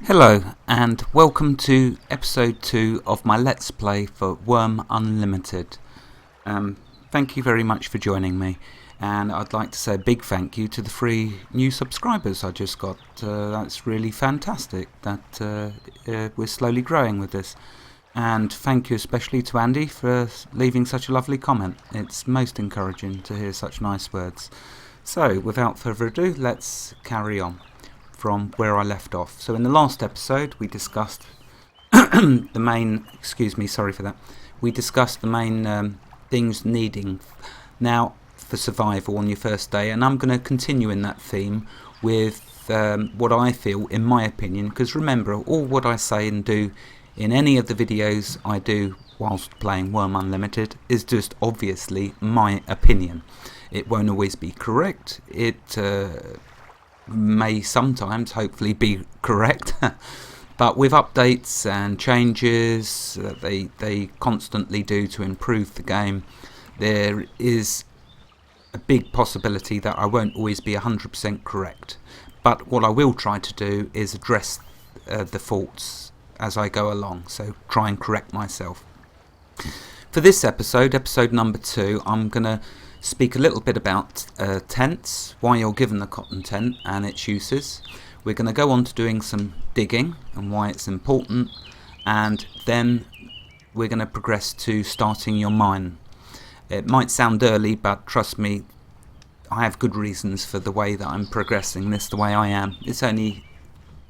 Hello and welcome to episode 2 of my Let's Play for Wurm Unlimited. Thank you very much for joining me, and I'd like to say a big thank you to the 3 new subscribers I just got. That's really fantastic that we're slowly growing with this. And thank you especially to Andy for leaving such a lovely comment. It's most encouraging to hear such nice words. So without further ado, let's carry on from where I left off. So in the last episode we discussed the main, we discussed the main things needing now for survival on your first day, and I'm going to continue in that theme with what I feel, in my opinion, because remember, all what I say and do in any of the videos I do whilst playing Wurm Unlimited is just obviously my opinion. It won't always be correct. It may sometimes hopefully be correct, but with updates and changes that they constantly do to improve the game, there is a big possibility that I won't always be 100% correct. But what I will try to do is address the faults as I go along, so try and correct myself. For this episode number 2, I'm going to speak a little bit about tents, why you're given the cotton tent and its uses. We're going to go on to doing some digging and why it's important, and then we're going to progress to starting your mine. It might sound early, but trust me, I have good reasons for the way that I'm progressing this the way I am. It's only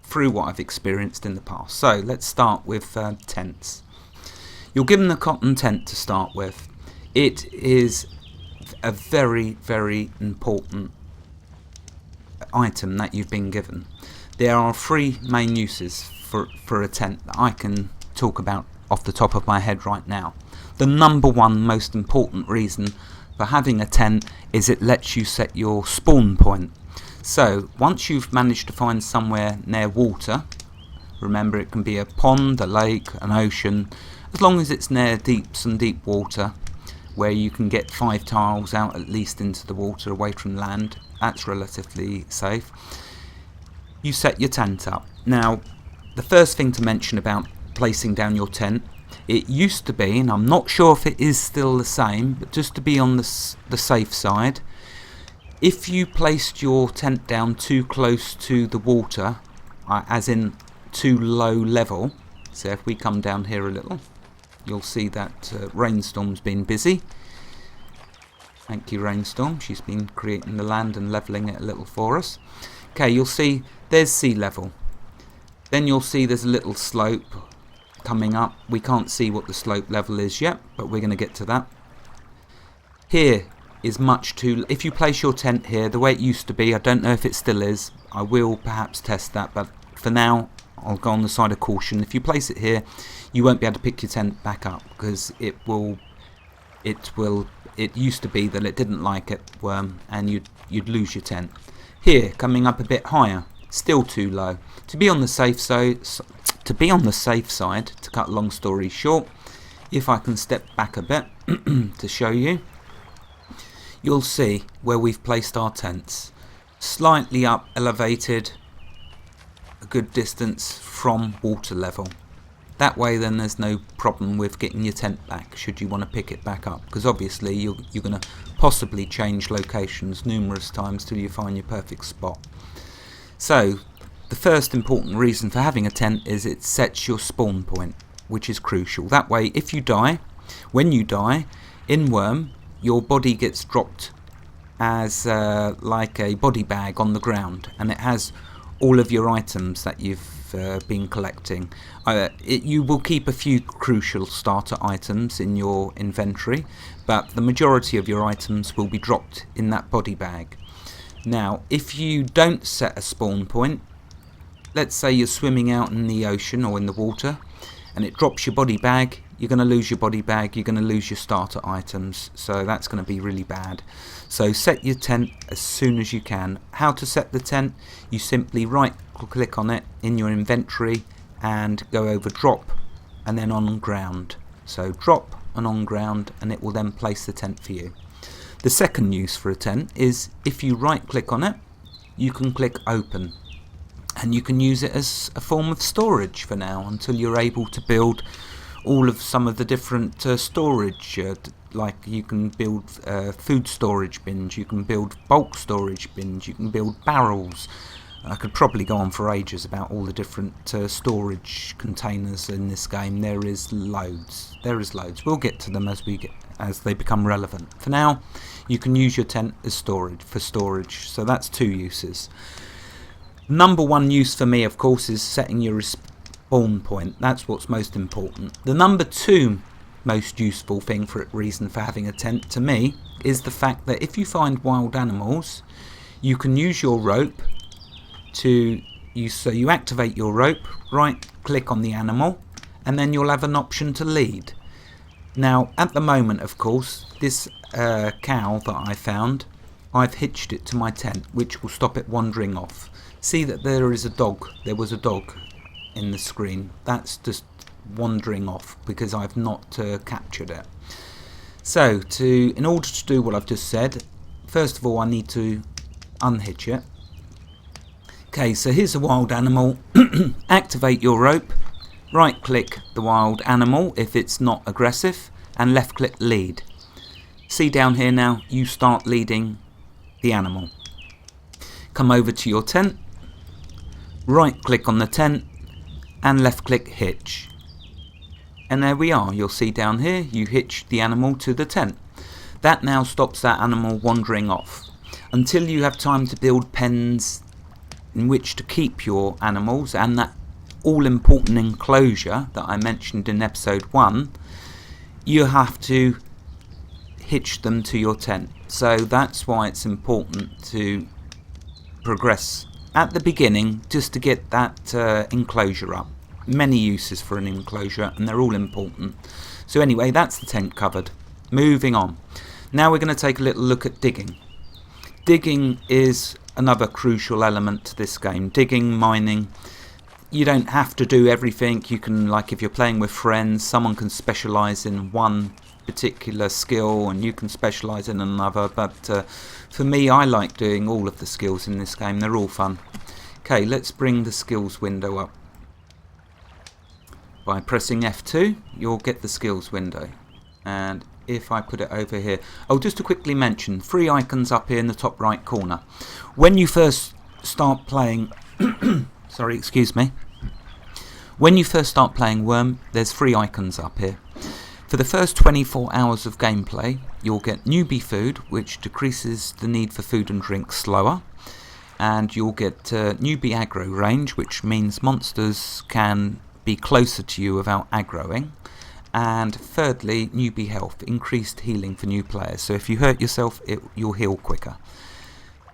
through what I've experienced in the past. So let's start with tents. You're given the cotton tent to start with. It is a very, very important item that you've been given. There are 3 main uses for a tent that I can talk about off the top of my head right now. The number 1 most important reason for having a tent is it lets you set your spawn point. So once you've managed to find somewhere near water, remember it can be a pond, a lake, an ocean, as long as it's near some deep water where you can get 5 tiles out at least into the water away from land, that's relatively safe. You set your tent up. Now, the first thing to mention about placing down your tent, it used to be, and I'm not sure if it is still the same, but just to be on the safe side, if you placed your tent down too close to the water, as in too low level, so if we come down here a little, you'll see that Rainstorm's been busy. Thank you, Rainstorm. She's been creating the land and levelling it a little for us. Okay, you'll see there's sea level. Then you'll see there's a little slope coming up. We can't see what the slope level is yet, but we're going to get to that. Here is much too... If you place your tent here, the way it used to be, I don't know if it still is. I will perhaps test that, but for now, I'll go on the side of caution. If you place it here, you won't be able to pick your tent back up because it used to be that it didn't like it, and you'd lose your tent. Here, coming up a bit higher, still too low. To be on the safe side, to cut a long story short, if I can step back a bit to show you, you'll see where we've placed our tents. Slightly up elevated, a good distance from water level. That way then there's no problem with getting your tent back should you want to pick it back up, because obviously you're going to possibly change locations numerous times till you find your perfect spot. So the first important reason for having a tent is it sets your spawn point, which is crucial. That way if you die, when you die in Wurm, your body gets dropped as like a body bag on the ground, and it has all of your items that you've been collecting. You will keep a few crucial starter items in your inventory, but the majority of your items will be dropped in that body bag. Now, if you don't set a spawn point, let's say you're swimming out in the ocean or in the water, and it drops your body bag, you're going to lose your body bag, you're going to lose your starter items, so that's going to be really bad. So set your tent as soon as you can. How to set the tent? You simply right click on it in your inventory and go over drop and then on ground. So drop and on ground, and it will then place the tent for you. The second use for a tent is if you right click on it, you can click open. and you can use it as a form of storage for now until you're able to build all of some of the different storage, like you can build food storage bins, you can build bulk storage bins, you can build barrels. I could probably go on for ages about all the different storage containers in this game. There is loads. We'll get to them as they become relevant. For now, you can use your tent as storage. So that's 2 uses. Number 1 use for me, of course, is setting your respawn point. That's what's most important. The number 2 most useful reason for having a tent to me is the fact that if you find wild animals, you can use your rope so you activate your rope, right click on the animal, and then you'll have an option to lead. Now at the moment, of course, this cow that I found, I've hitched it to my tent, which will stop it wandering off. See that there was a dog in the screen. That's just wandering off because I've not captured it. So in order to do what I've just said, first of all I need to unhitch it. Okay, so here's a wild animal. Activate your rope, right click the wild animal if it's not aggressive, and left click lead. See down here now, you start leading the animal. Come over to your tent, right click on the tent and left click hitch. And there we are, you'll see down here you hitch the animal to the tent. That now stops that animal wandering off. Until you have time to build pens in which to keep your animals and that all important enclosure that I mentioned in episode 1, you have to hitch them to your tent. So that's why it's important to progress at the beginning just to get that enclosure up. Many uses for an enclosure and they're all important. So anyway, that's the tent covered. Moving on. Now we're going to take a little look at digging. Digging is another crucial element to this game. Digging, mining. You don't have to do everything. You can, like if you're playing with friends, someone can specialise in one particular skill and you can specialise in another, but for me I like doing all of the skills in this game. They're all fun. Okay, let's bring the skills window up. By pressing F2 you'll get the skills window, and if I put it over here, just to quickly mention, 3 icons up here in the top right corner. When you first start playing sorry, excuse me. When you first start playing Wurm, there's 3 icons up here. For the first 24 hours of gameplay, you'll get newbie food, which decreases the need for food and drink slower, and you'll get newbie aggro range, which means monsters can be closer to you without aggroing. And thirdly, newbie health, increased healing for new players. So if you hurt yourself, you'll heal quicker.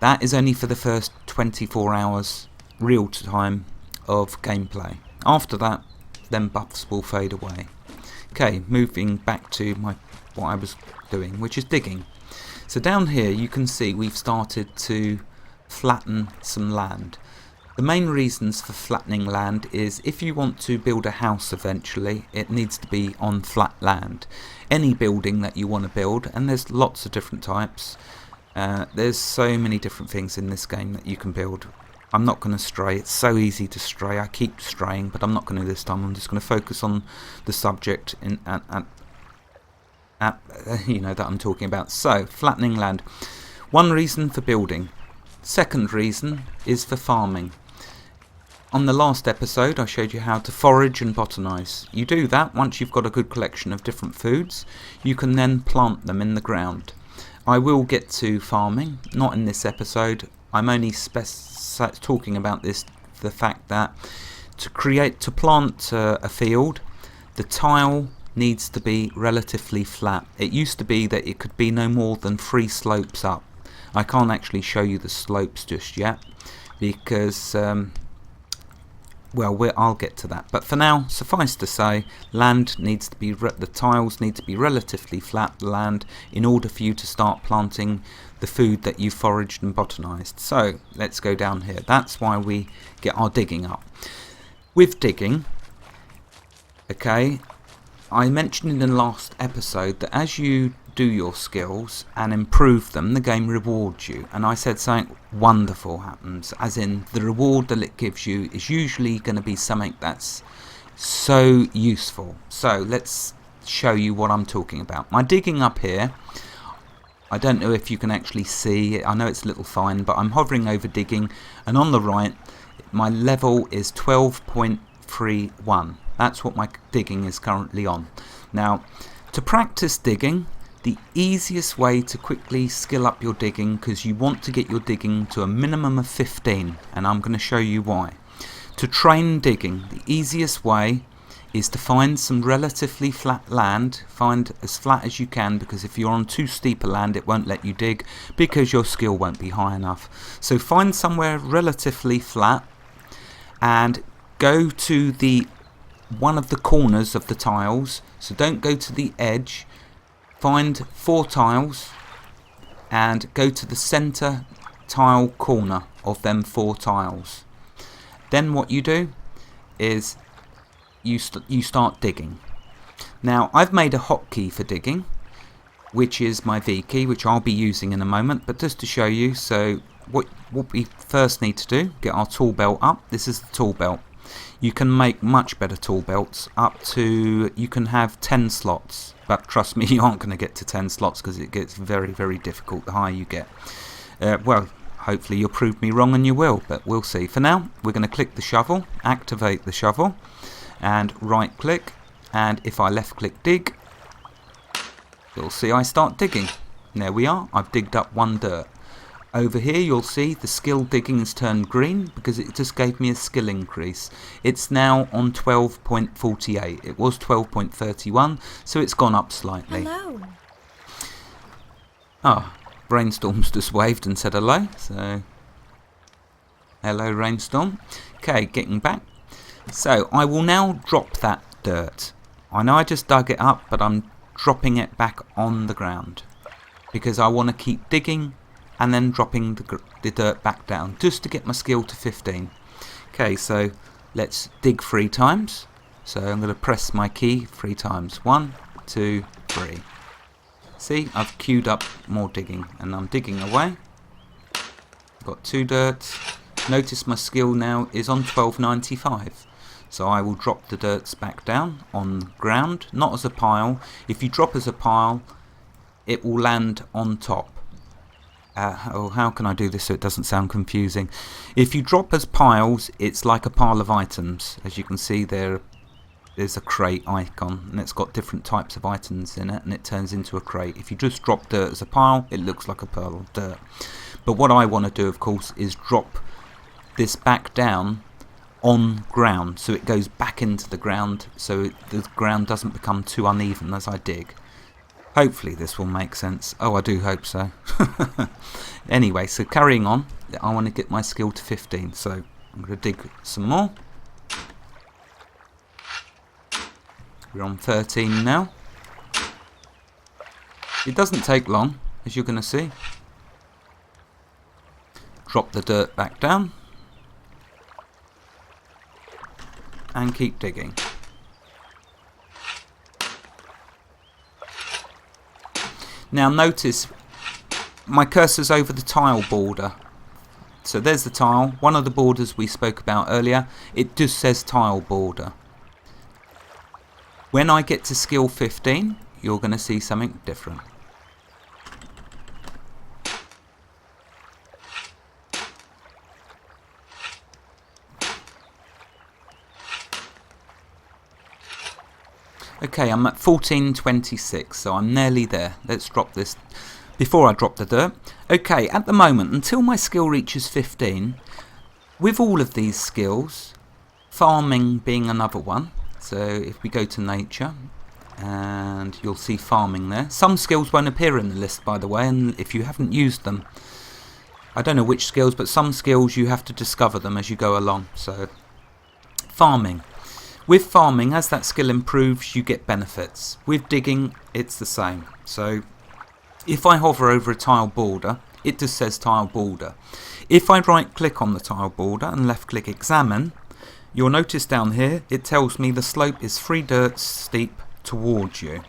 That is only for the first 24 hours real time of gameplay. After that, then buffs will fade away. Okay, moving back to what I was doing, which is digging. So down here you can see we've started to flatten some land. The main reasons for flattening land is if you want to build a house eventually, it needs to be on flat land. Any building that you want to build, and there's lots of different types, there's so many different things in this game that you can build. I'm not going to stray, it's so easy to stray, I keep straying, but I'm not going to this time. I'm just going to focus on the subject that I'm talking about. So, flattening land. One reason for building. Second reason is for farming. On the last episode I showed you how to forage and botanize. You do that once you've got a good collection of different foods. You can then plant them in the ground. I will get to farming, not in this episode. I'm only talking about the fact that to plant a field, the tile needs to be relatively flat. It used to be that it could be no more than 3 slopes up. I can't actually show you the slopes just yet because I'll get to that. But for now, suffice to say, the tiles need to be relatively flat land in order for you to start planting the food that you foraged and botanized. So let's go down here. That's why we get our digging up. With digging, okay, I mentioned in the last episode that as you do your skills and improve them, the game rewards you. And I said something wonderful happens, as in the reward that it gives you is usually going to be something that's so useful. So let's show you what I'm talking about. My digging up here, I don't know if you can actually see it. I know it's a little fine, but I'm hovering over digging, and on the right my level is 12.31. That's what my digging is currently on. Now, to practice digging, the easiest way to quickly skill up your digging, because you want to get your digging to a minimum of 15, and I'm going to show you why. To train digging, the easiest way is to find some relatively flat land. Find as flat as you can, because if you're on too steep a land it won't let you dig because your skill won't be high enough. So find somewhere relatively flat and go to the one of the corners of the tiles. So don't go to the edge. Find 4 tiles and go to the center tile corner of them 4 tiles. Then what you do is you start digging. Now I've made a hotkey for digging, which is my V key, which I'll be using in a moment, but just to show you. So what we first need to do, get our tool belt up. This is the tool belt. You can make much better tool belts, up to, you can have 10 slots, but trust me, you aren't going to get to 10 slots because it gets very, very difficult the higher you get. Well, hopefully you'll prove me wrong, and you will, but we'll see. For now, we're going to click the shovel, activate the shovel, and right click, and if I left click dig, you'll see I start digging. There we are, I've digged up 1 dirt. Over here you'll see the skill digging has turned green because it just gave me a skill increase. It's now on 12.48. It was 12.31, so it's gone up slightly. Hello. Ah, Brainstorm's just waved and said hello, so hello Rainstorm. Okay, getting back. So I will now drop that dirt. I know I just dug it up, but I'm dropping it back on the ground because I want to keep digging and then dropping the dirt back down just to get my skill to 15. Okay, so let's dig 3 times. So I'm going to press my key 3 times. 1, 2, 3. See, I've queued up more digging and I'm digging away. Got 2 dirts. Notice my skill now is on 1295. So I will drop the dirts back down on the ground, not as a pile. If you drop as a pile, it will land on top. How can I do this so it doesn't sound confusing? If you drop as piles, it's like a pile of items. As you can see there's a crate icon, and it's got different types of items in it, and it turns into a crate. If you just drop dirt as a pile, it looks like a pile of dirt. But what I want to do, of course, is drop this back down on ground, so it goes back into the ground, so the ground doesn't become too uneven as I dig. Hopefully this will make sense. Oh, I do hope so. Anyway, so carrying on, I want to get my skill to 15, so I'm going to dig some more. We're on 13 now. It doesn't take long, as you're going to see. Drop the dirt back down and keep digging. Now notice my cursor's over the tile border. So there's the tile, one of the borders we spoke about earlier. It just says tile border. When I get to skill 15, you're going to see something different. Okay, I'm at 1426, so I'm nearly there. Let's drop this before I drop the dirt. Okay, at the moment, until my skill reaches 15, with all of these skills, farming being another one. So if we go to nature, and you'll see farming there. Some skills won't appear in the list, by the way, and if you haven't used them, I don't know which skills, but some skills you have to discover them as you go along. So farming. With farming, as that skill improves, you get benefits. With digging, it's the same. So if I hover over a tile border, it just says tile border. If I right click on the tile border and left click examine, you'll notice down here it tells me the slope is 3 dirt steep towards you.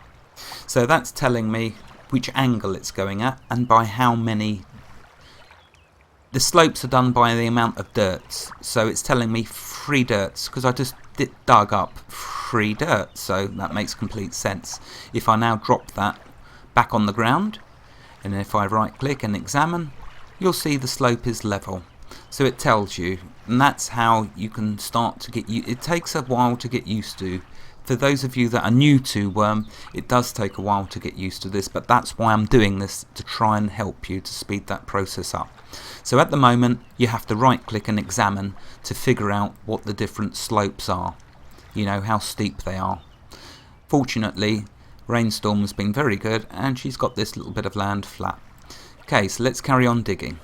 So that's telling me which angle it's going at, and by how many. The slopes are done by the amount of dirts, so it's telling me 3 dirts, because I just dug up 3 dirt, so that makes complete sense. If I now drop that back on the ground, and if I right click and examine, you'll see the slope is level. So it tells you, and that's how you can start to get it takes a while to get used to. For those of you that are new to Wurm, it does take a while to get used to this, but that's why I'm doing this, to try and help you to speed that process up. So at the moment, you have to right click and examine to figure out what the different slopes are, you know, how steep they are. Fortunately, Rainstorm has been very good, and she's got this little bit of land flat. Okay, so let's carry on digging.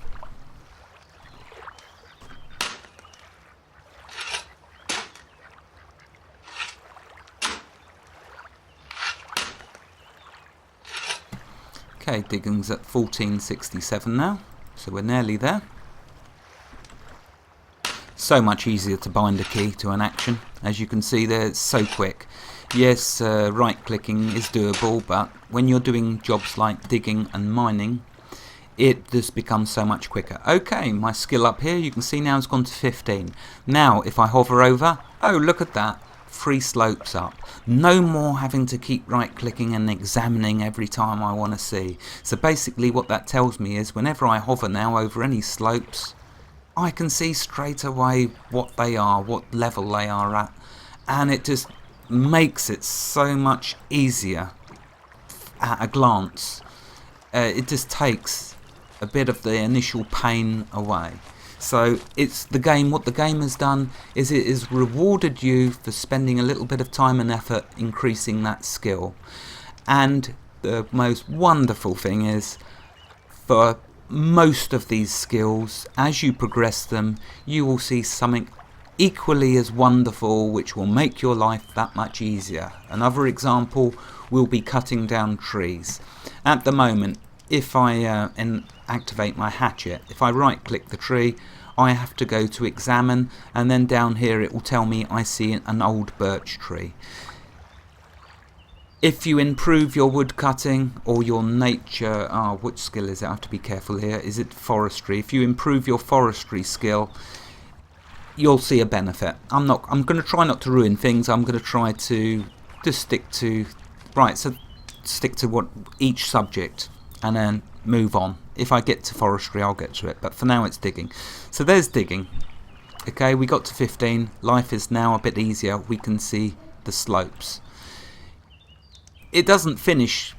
Okay, digging's at 1467 now, so we're nearly there. So much easier to bind a key to an action. As you can see there, it's so quick. Yes, right clicking is doable, but when you're doing jobs like digging and mining, it just becomes so much quicker. Okay, my skill up here, you can see now has gone to 15. Now, if I hover over, oh, look at that. 3 slopes up. No more having to keep right clicking and examining every time I want to see. So basically what that tells me is whenever I hover now over any slopes, I can see straight away what they are, what level they are at, and it just makes it so much easier at a glance. It just takes a bit of the initial pain away. So it's the game. What the game has done is it has rewarded you for spending a little bit of time and effort increasing that skill. And the most wonderful thing is, for most of these skills, as you progress them, you will see something equally as wonderful which will make your life that much easier. Another example will be cutting down trees. At the moment, if I activate my hatchet, if I right click the tree, I have to go to examine, and then down here it will tell me I see an old birch tree. If you improve your wood cutting or your nature, which skill is it? I have to be careful here. Is it forestry? If you improve your forestry skill, you'll see a benefit. I'm going to try not to ruin things. I'm going to try to just stick to what each subject, and then move on. If I get to forestry, I'll get to it, but for now it's digging. So there's digging. Okay, we got to 15. Life is now a bit easier. We can see the slopes. It doesn't finish.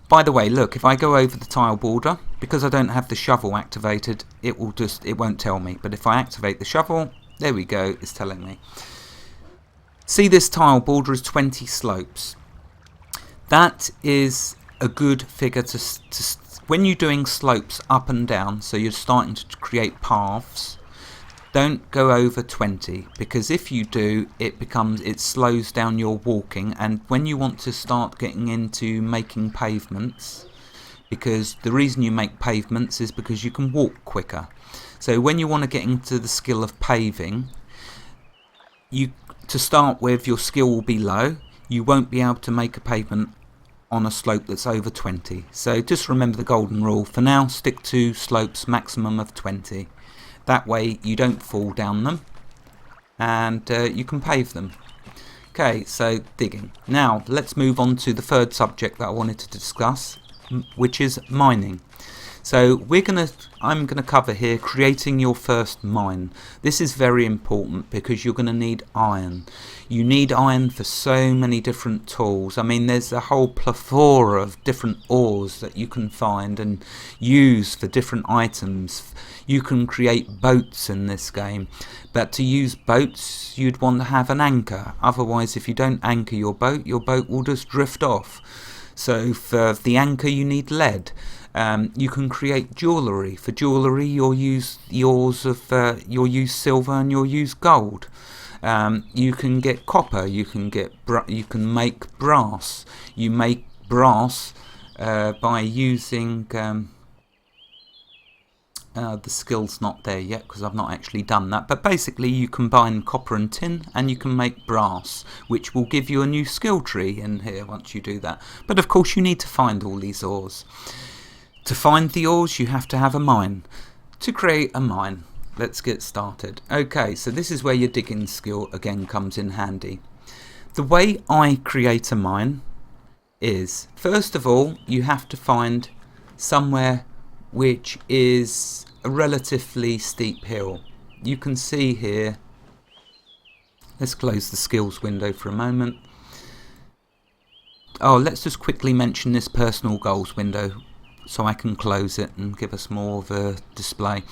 By the way, look, if I go over the tile border, because I don't have the shovel activated, it won't tell me. But if I activate the shovel, there we go, it's telling me. See, this tile border is 20 slopes. That is a good figure to when you're doing slopes up and down, so you're starting to create paths. Don't go over 20, because if you do, it slows down your walking. And when you want to start getting into making pavements, because the reason you make pavements is because you can walk quicker. So when you want to get into the skill of paving, to start with, your skill will be low. You won't be able to make a pavement on a slope that's over 20. So just remember the golden rule. For now, stick to slopes maximum of 20. That way you don't fall down them, and you can pave them. Okay, so digging. Now let's move on to the third subject that I wanted to discuss, which is mining. So I'm gonna cover here creating your first mine. This is very important because you're gonna need iron. You need iron for so many different tools. I mean, there's a whole plethora of different ores that you can find and use for different items. You can create boats in this game, but to use boats you'd want to have an anchor. Otherwise, if you don't anchor your boat will just drift off. So for the anchor you need lead. You can create jewellery. For jewellery you'll use you'll use silver and you'll use gold. You can get copper. You can make brass. You make brass by using The skill's not there yet because I've not actually done that, but basically you combine copper and tin and you can make brass, which will give you a new skill tree in here once you do that. But of course you need to find all these ores. To find the ores you have to have a mine. To create a mine, let's get started. Okay, so this is where your digging skill again comes in handy. The way I create a mine is, first of all, you have to find somewhere which is a relatively steep hill. You can see here, let's close the skills window for a moment. Oh, let's just quickly mention this personal goals window so I can close it and give us more of a display.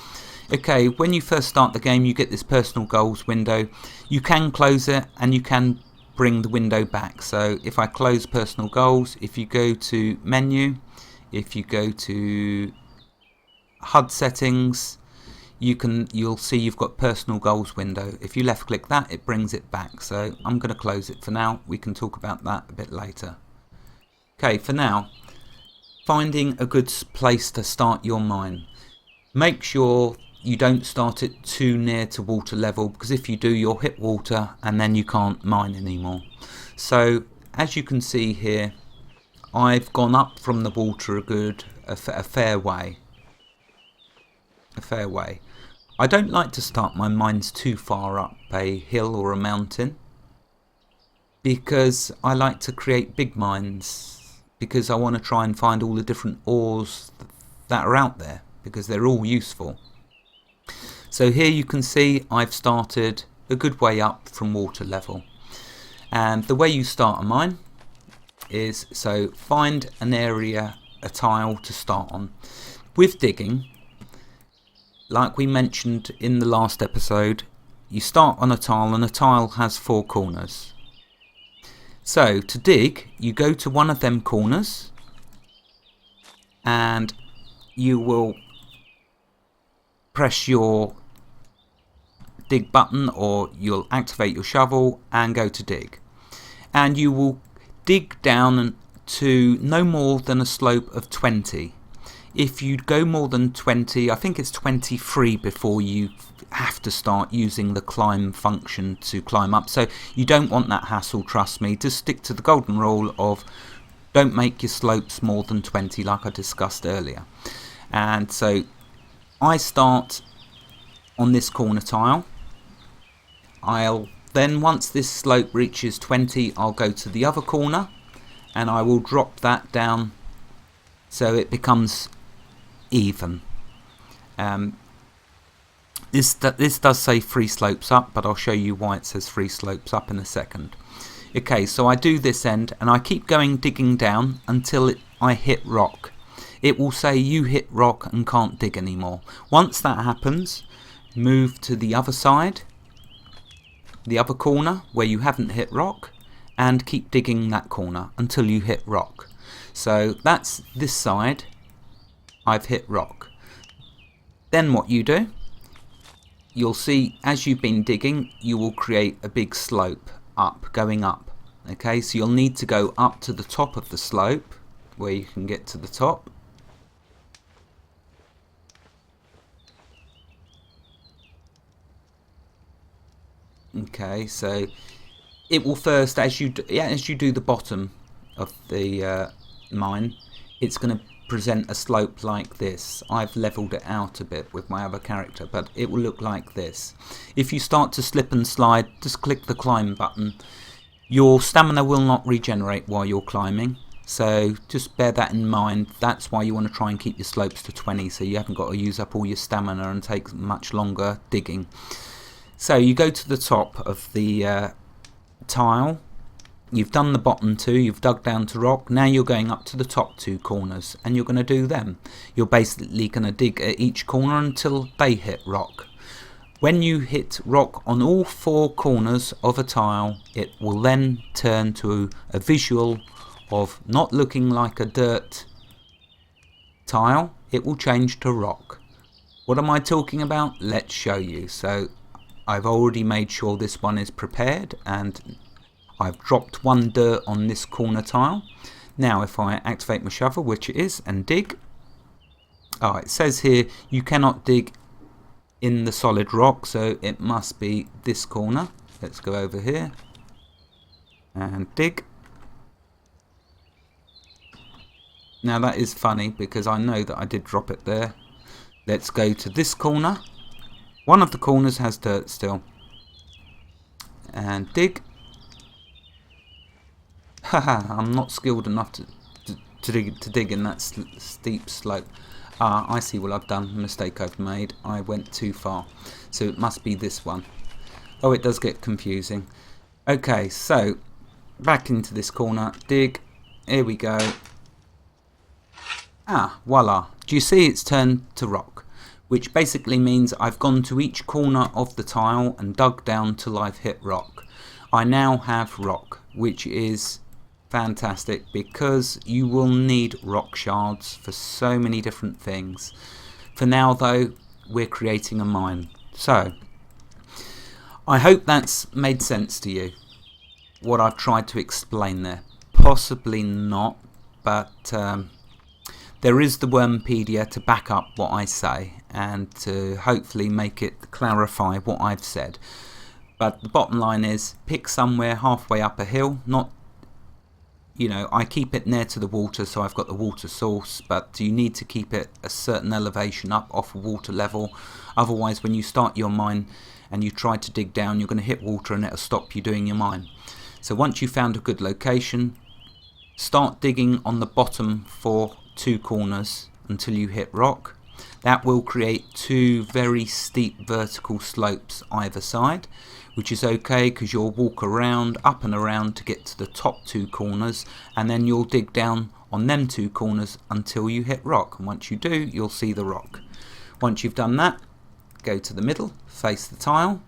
Okay, when you first start the game you get this personal goals window. You can close it and you can bring the window back. So if I close personal goals, if you go to menu, if you go to HUD settings, you'll see you've got personal goals window. If you left click that, it brings it back. So I'm going to close it for now. We can talk about that a bit later. Okay, for now, finding a good place to start your mine. Make sure you don't start it too near to water level, because if you do you'll hit water and then you can't mine anymore. So as you can see here, I've gone up from the water a fair way. I don't like to start my mines too far up a hill or a mountain, because I like to create big mines, because I want to try and find all the different ores that are out there, because they're all useful. So here you can see I've started a good way up from water level, and the way you start a mine is, so find an area, a tile to start on. With digging, like we mentioned in the last episode, you start on a tile and a tile has 4 corners. So to dig, you go to one of them corners and you will press your dig button, or you'll activate your shovel and go to dig. And you will dig down to no more than a slope of 20. If you go more than 20, I think it's 23 before you have to start using the climb function to climb up. So you don't want that hassle, trust me. Just stick to the golden rule of don't make your slopes more than 20 like I discussed earlier. And so I start on this corner tile. Then once this slope reaches 20, I'll go to the other corner and I will drop that down so it becomes even. This does say 3 slopes up, but I'll show you why it says 3 slopes up in a second. Okay, so I do this end and I keep going digging down until I hit rock. It will say you hit rock and can't dig anymore. Once that happens, move to the other side, the other corner where you haven't hit rock, and keep digging that corner until you hit rock. So that's this side, I've hit rock. Then what you do, you'll see as you've been digging you will create a big slope up, going up. Okay, so you'll need to go up to the top of the slope where you can get to the top. Okay, so it will first, as you do the bottom of the mine, it's going to present a slope like this. I've leveled it out a bit with my other character, but it will look like this. If you start to slip and slide, just click the climb button. Your stamina will not regenerate while you're climbing, so just bear that in mind. That's why you want to try and keep your slopes to 20, so you haven't got to use up all your stamina and take much longer digging. So you go to the top of the tile, you've done the bottom 2, you've dug down to rock, now you're going up to the top 2 corners and you're going to do them. You're basically going to dig at each corner until they hit rock. When you hit rock on all 4 corners of a tile, it will then turn to a visual of not looking like a dirt tile, it will change to rock. What am I talking about? Let's show you. So I've already made sure this one is prepared and I've dropped 1 dirt on this corner tile. Now if I activate my shovel, which it is, and dig, Oh, it says here you cannot dig in the solid rock, so it must be this corner. Let's go over here and dig. Now that is funny because I know that I did drop it there. Let's go to this corner. One of the corners has dirt still. And dig. Haha, I'm not skilled enough to dig in that steep slope. Ah, I see what I've done, a mistake I've made. I went too far. So it must be this one. Oh, it does get confusing. Okay, so back into this corner, dig. Here we go. Ah, voila. Do you see it's turned to rock? Which basically means I've gone to each corner of the tile and dug down till I've hit rock. I now have rock, which is fantastic because you will need rock shards for so many different things. For now though, we're creating a mine. So, I hope that's made sense to you, what I've tried to explain there. Possibly not, but there is the Wurmpedia to back up what I say and to hopefully make it clarify what I've said. But the bottom line is, pick somewhere halfway up a hill, not, you know, I keep it near to the water so I've got the water source, but you need to keep it a certain elevation up off water level. Otherwise, when you start your mine and you try to dig down, you're going to hit water and it'll stop you doing your mine. So once you've found a good location, start digging on the bottom for 2 corners until you hit rock. That will create 2 very steep vertical slopes either side, which is okay because you'll walk around, up and around to get to the top 2 corners, and then you'll dig down on them 2 corners until you hit rock. And once you do, you'll see the rock. Once you've done that, go to the middle, face the tile.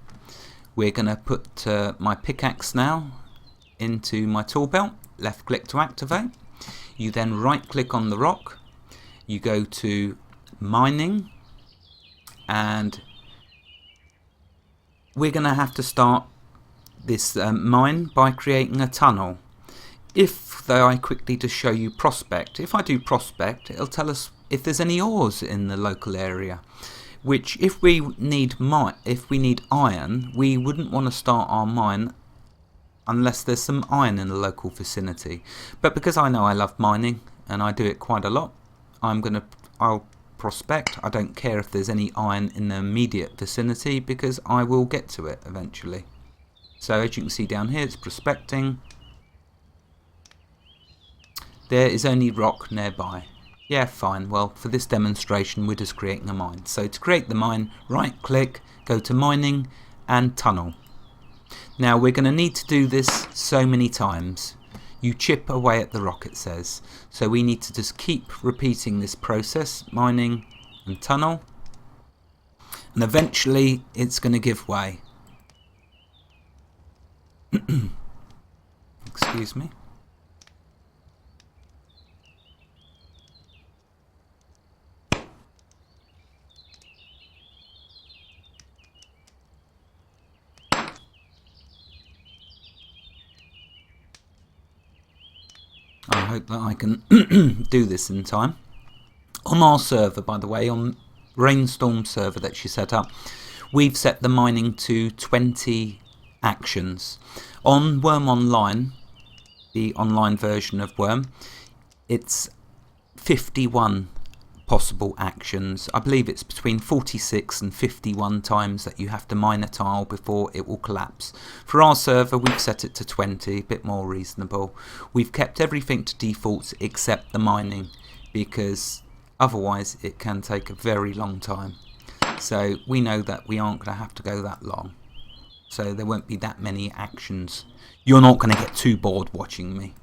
We're going to put my pickaxe now into my tool belt, left click to activate. You then right click on the rock, you go to mining, and we're going to have to start this mine by creating a tunnel. If though I quickly just show you prospect, if I do prospect, it'll tell us if there's any ores in the local area, which if we need iron, we wouldn't want to start our mine unless there's some iron in the local vicinity. But because I know I love mining and I do it quite a lot, I'll prospect. I don't care if there's any iron in the immediate vicinity because I will get to it eventually. So as you can see down here, it's prospecting. There is only rock nearby. Yeah, fine. Well, for this demonstration, we're just creating a mine. So to create the mine, right click, go to mining and tunnel. Now we're going to need to do this so many times. You chip away at the rock, it says. So we need to just keep repeating this process, mining and tunnel. And eventually it's going to give way. Excuse me. I hope that I can do this in time. On our server, by the way, on Rainstorm server that she set up, we've set the mining to 20 actions. On Wurm Online, the online version of Wurm, it's 51 possible actions. I believe it's between 46 and 51 times that you have to mine a tile before it will collapse. For our server, we've set it to 20, a bit more reasonable. We've kept everything to defaults except the mining, because otherwise it can take a very long time. So we know that we aren't going to have to go that long. So there won't be that many actions. You're not going to get too bored watching me.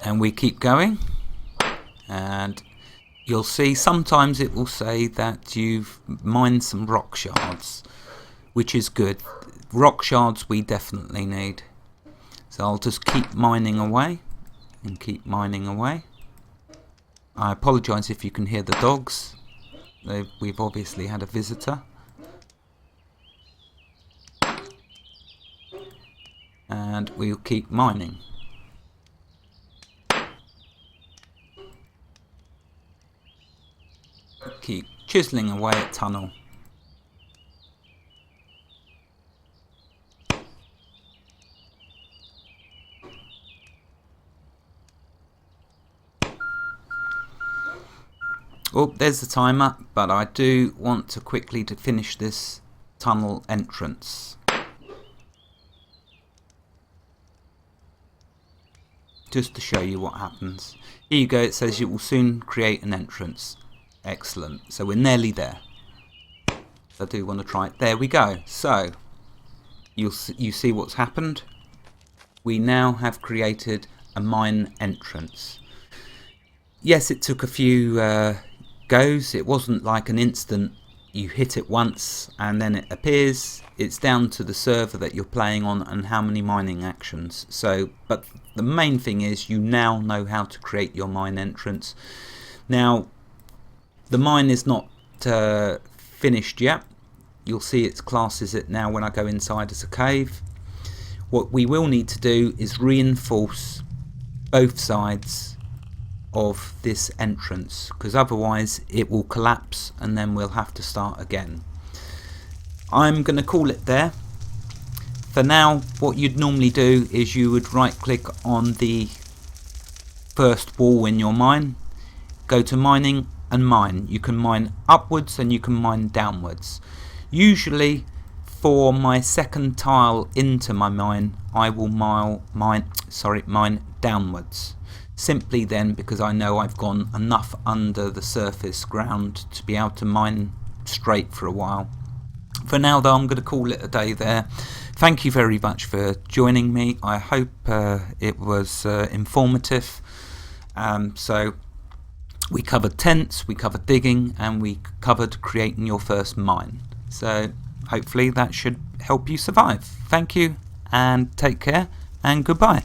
And we keep going, and you'll see sometimes it will say that you've mined some rock shards, which is good. Rock shards we definitely need. So I'll just keep mining away and keep mining away. I apologise if you can hear the dogs. We've obviously had a visitor. and we'll keep mining. Keep chiseling away at tunnel. Oh, there's the timer, but I do want to quickly finish this tunnel entrance. Just to show you what happens. Here you go, it says it will soon create an entrance. Excellent, so we're nearly there. I do want to try it. There we go. So, you see what's happened? We now have created a mine entrance. Yes, it took a few goes. It wasn't like an instant you hit it once and then it appears. It's down to the server that you're playing on and how many mining actions. So, but the main thing is you now know how to create your mine entrance. Now, the mine is not finished yet. You'll see it classes it now when I go inside as a cave. What we will need to do is reinforce both sides of this entrance, because otherwise it will collapse and then we'll have to start again. I'm going to call it there. For now, what you'd normally do is you would right click on the first wall in your mine, go to mining and mine. You can mine upwards and you can mine downwards. Usually for my second tile into my mine, I will mine downwards. Simply then because I know I've gone enough under the surface ground to be able to mine straight for a while. For now though, I'm going to call it a day there. Thank you very much for joining me. I hope it was informative. So we covered tents, we covered digging, and we covered creating your first mine. So hopefully that should help you survive. Thank you and take care and goodbye.